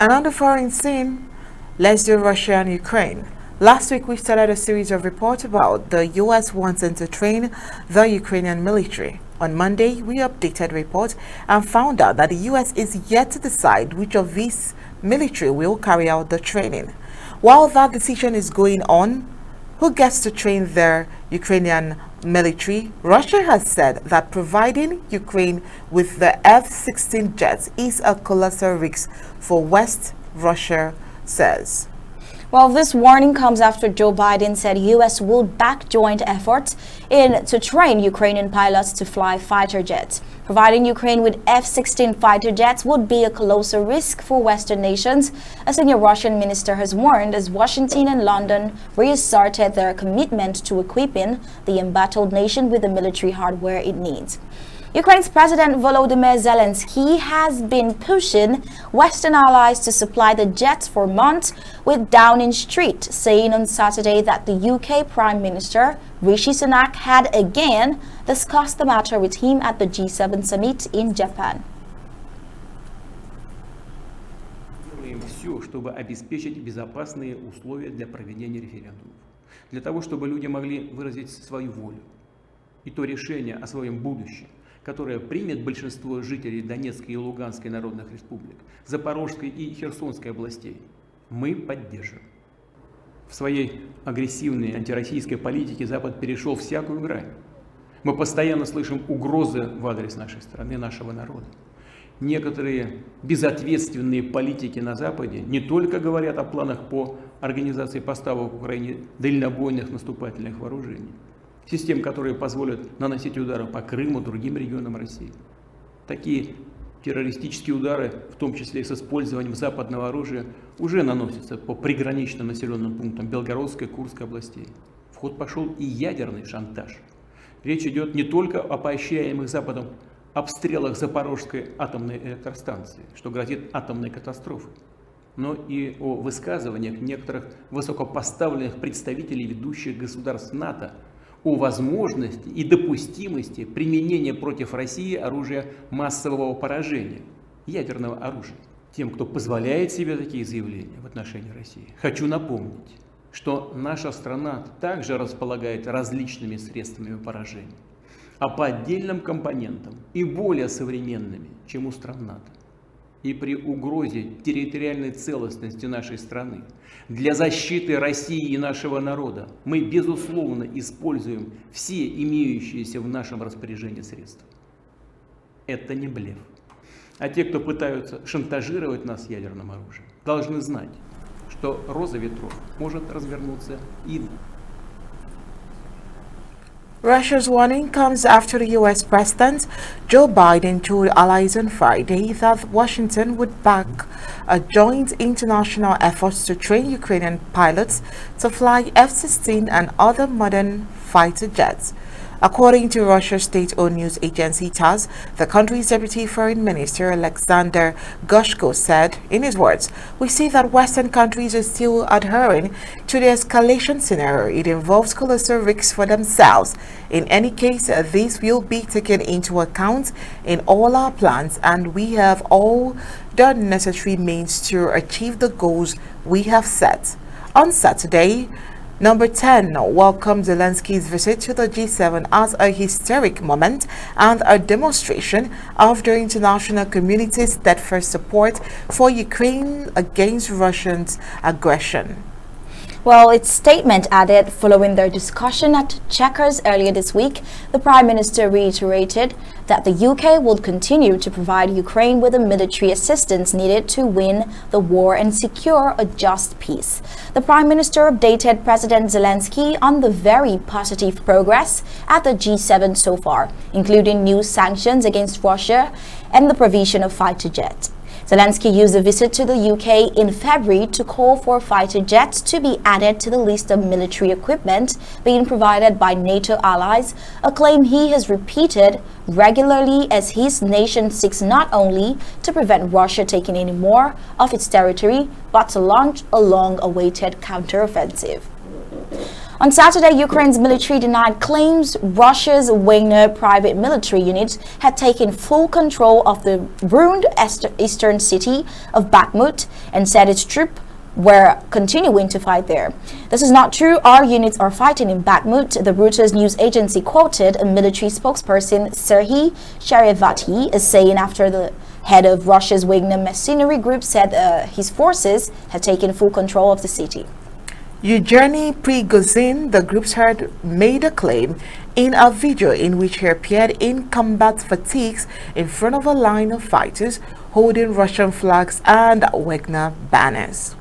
And on the foreign scene, let's do Russia and Ukraine. Last week, we started a series of reports about the U.S. wanting to train the Ukrainian military. On Monday, we updated reports and found out that the U.S. is yet to decide which of these military will carry out the training. While that decision is going on, who gets to train their Ukrainian military? Russia has said that providing Ukraine with the F-16 jets is a colossal risk for West, Russia says. Well, this warning comes after Joe Biden said U.S. will back joint efforts to train Ukrainian pilots to fly fighter jets. Providing Ukraine with F-16 fighter jets would be a colossal risk for Western nations, a senior Russian minister has warned as Washington and London reasserted their commitment to equipping the embattled nation with the military hardware it needs. Ukraine's President Volodymyr Zelensky has been pushing Western allies to supply the jets for months, with Downing Street saying on Saturday that the UK Prime Minister Rishi Sunak had again discussed the matter with him at the G7 summit in Japan. Делаем все, чтобы обеспечить безопасные условия для проведения референдумов, для того, чтобы люди могли выразить свою волю и то решение о своем будущем, которое примет большинство жителей Донецкой и Луганской народных республик, Запорожской и Херсонской областей, мы поддержим. В своей агрессивной антироссийской политике Запад перешел всякую грань. Мы постоянно слышим угрозы в адрес нашей страны, нашего народа. Некоторые безответственные политики на Западе не только говорят о планах по организации поставок в Украине дальнобойных наступательных вооружений, систем, которые позволят наносить удары по Крыму, другим регионам России. Такие террористические удары, в том числе и с использованием западного оружия, уже наносятся по приграничным населенным пунктам Белгородской и Курской областей. В ход пошел и ядерный шантаж. Речь идет не только о поощряемых Западом обстрелах Запорожской атомной электростанции, что грозит атомной катастрофой, но и о высказываниях некоторых высокопоставленных представителей ведущих государств НАТО о возможности и допустимости применения против России оружия массового поражения, ядерного оружия. Тем, кто позволяет себе такие заявления в отношении России, хочу напомнить, что наша страна также располагает различными средствами поражения, а по отдельным компонентам и более современными, чем у стран НАТО. И при угрозе территориальной целостности нашей страны для защиты России и нашего народа мы, безусловно, используем все имеющиеся в нашем распоряжении средства. Это не блеф. А те, кто пытаются шантажировать нас ядерным оружием, должны знать, что роза ветров может развернуться и... Russia's warning comes after the U.S. President Joe Biden told allies on Friday that Washington would back a joint international effort to train Ukrainian pilots to fly F-16 and other modern fighter jets. According to Russia's state-owned news agency TASS, the country's Deputy Foreign Minister Alexander Gushko said, in his words, "We see that Western countries are still adhering to the escalation scenario. It involves colossal risks for themselves. In any case, this will be taken into account in all our plans, and we have all the necessary means to achieve the goals we have set." On Saturday, Number 10 welcomed Zelensky's visit to the G7 as a historic moment and a demonstration of the international community's steadfast support for Ukraine against Russia's aggression. Well, its statement added, following their discussion at Chequers earlier this week, the Prime Minister reiterated that the UK would continue to provide Ukraine with the military assistance needed to win the war and secure a just peace. The Prime Minister updated President Zelensky on the very positive progress at the G7 so far, including new sanctions against Russia and the provision of fighter jets. Zelensky used a visit to the UK in February to call for fighter jets to be added to the list of military equipment being provided by NATO allies, a claim he has repeated regularly as his nation seeks not only to prevent Russia taking any more of its territory, but to launch a long-awaited counteroffensive. On Saturday, Ukraine's military denied claims Russia's Wagner private military unit had taken full control of the ruined eastern city of Bakhmut and said its troops were continuing to fight there. This is not true. Our units are fighting in Bakhmut, the Reuters news agency quoted a military spokesperson, Serhiy Sharevati, as saying after the head of Russia's Wagner mercenary group said his forces had taken full control of the city. Eugenie Prigozhin, the group's head, made a claim in a video in which he appeared in combat fatigues in front of a line of fighters holding Russian flags and Wagner banners.